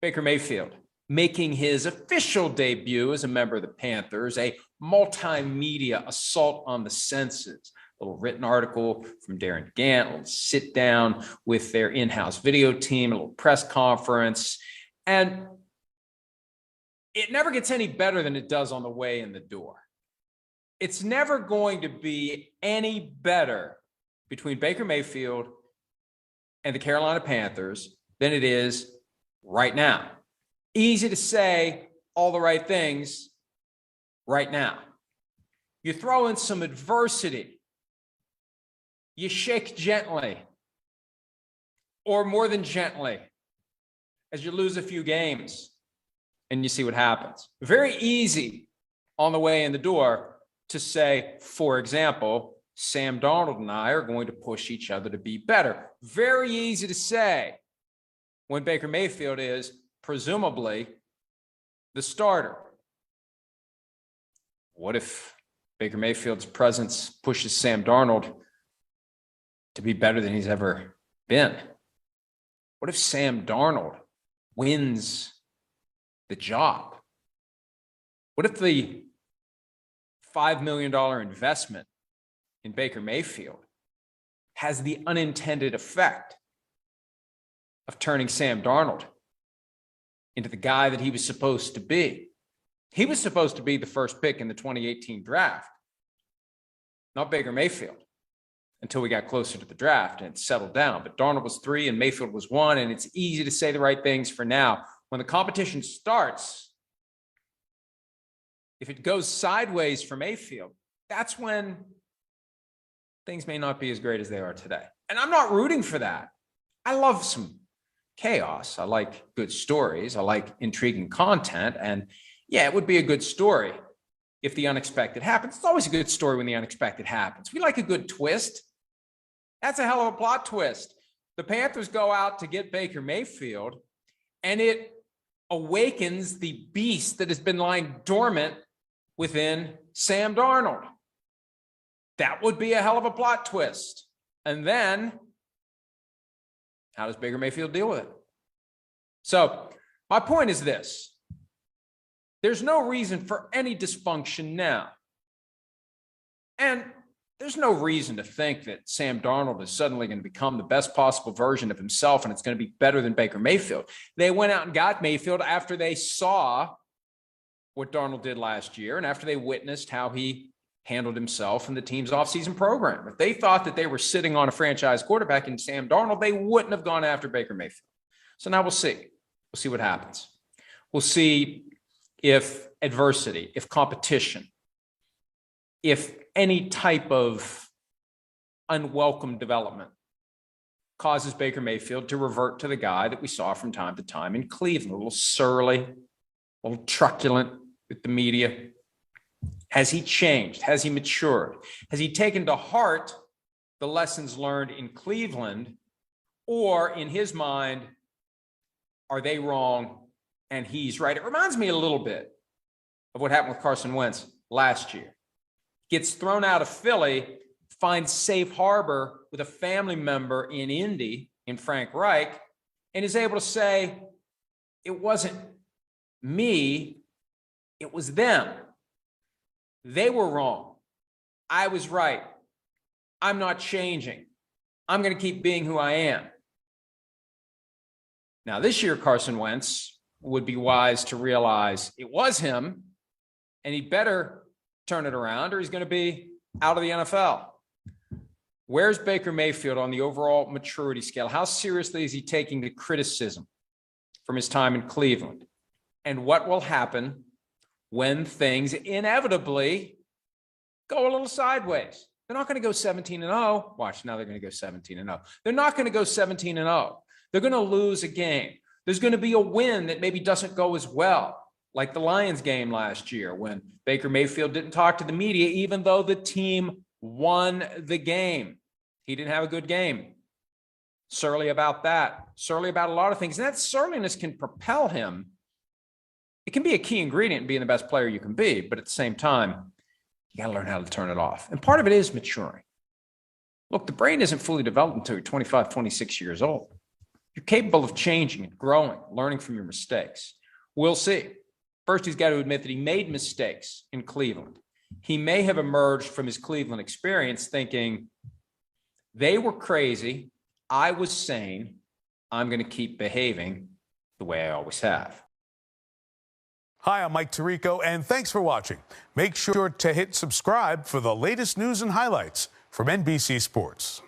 Baker Mayfield making his official debut as a member of the Panthers, a multimedia assault on the senses. A little written article from Darren Gant, a little sit down with their in-house video team, a little press conference. And it never gets any better than it does on the way in the door. It's never going to be any better between Baker Mayfield and the Carolina Panthers than it is right now. Easy to say all the right things right now. You throw in some adversity. You shake gently, or more than gently, as you lose a few games, and you see what happens. Very easy on the way in the door to say, for example, Sam Darnold and I are going to push each other to be better. Very easy to say when Baker Mayfield is presumably the starter. What if Baker Mayfield's presence pushes Sam Darnold to be better than he's ever been? What if Sam Darnold wins the job? What if the $5 million investment in Baker Mayfield has the unintended effect of turning Sam Darnold into the guy that he was supposed to be? He was supposed to be the first pick in the 2018 draft, not Baker Mayfield, until we got closer to the draft and it settled down. But Darnold was 3 and Mayfield was 1, and it's easy to say the right things for now. When the competition starts, if it goes sideways for Mayfield, that's when things may not be as great as they are today. And I'm not rooting for that. I love some chaos. I like good stories. I like intriguing content. And yeah, it would be a good story if the unexpected happens. It's always a good story when the unexpected happens. We like a good twist. That's a hell of a plot twist. The Panthers go out to get Baker Mayfield, and it awakens the beast that has been lying dormant within Sam Darnold. That would be a hell of a plot twist. And then, how does Baker Mayfield deal with it? So, my point is this. There's no reason for any dysfunction now. And there's no reason to think that Sam Darnold is suddenly going to become the best possible version of himself and it's going to be better than Baker Mayfield. They went out and got Mayfield after they saw what Darnold did last year and after they witnessed how he handled himself in the team's offseason program. If they thought that they were sitting on a franchise quarterback in Sam Darnold, they wouldn't have gone after Baker Mayfield. So now we'll see. We'll see what happens. We'll see if adversity, if competition, if any type of unwelcome development causes Baker Mayfield to revert to the guy that we saw from time to time in Cleveland, a little surly, a little truculent with the media. Has he changed? Has he matured? Has he taken to heart the lessons learned in Cleveland? Or in his mind, are they wrong and he's right? It reminds me a little bit of what happened with Carson Wentz last year. Gets thrown out of Philly, finds safe harbor with a family member in Indy, in Frank Reich, and is able to say, it wasn't me, it was them. They were wrong. I was right. I'm not changing. I'm going to keep being who I am. Now, this year, Carson Wentz would be wise to realize it was him, and he better turn it around or he's going to be out of the NFL. Where's Baker Mayfield on the overall maturity scale? How seriously is he taking the criticism from his time in Cleveland? And what will happen when things inevitably go a little sideways? They're not going to go 17-0. Watch, now they're going to go 17-0. They're not going to go 17-0. They're going to lose a game. There's going to be a win that maybe doesn't go as well, like the Lions game last year when Baker Mayfield didn't talk to the media, even though the team won the game. He didn't have a good game. Surly about that. Surly about a lot of things. And that surliness can propel him. It can be a key ingredient in being the best player you can be, but at the same time, you got to learn how to turn it off. And part of it is maturing. Look, the brain isn't fully developed until you're 25, 26 years old. You're capable of changing and growing, learning from your mistakes. We'll see. First, he's got to admit that he made mistakes in Cleveland. He may have emerged from his Cleveland experience thinking, they were crazy, I was sane, I'm going to keep behaving the way I always have. Hi, I'm Mike Tirico, and thanks for watching. Make sure to hit subscribe for the latest news and highlights from NBC Sports.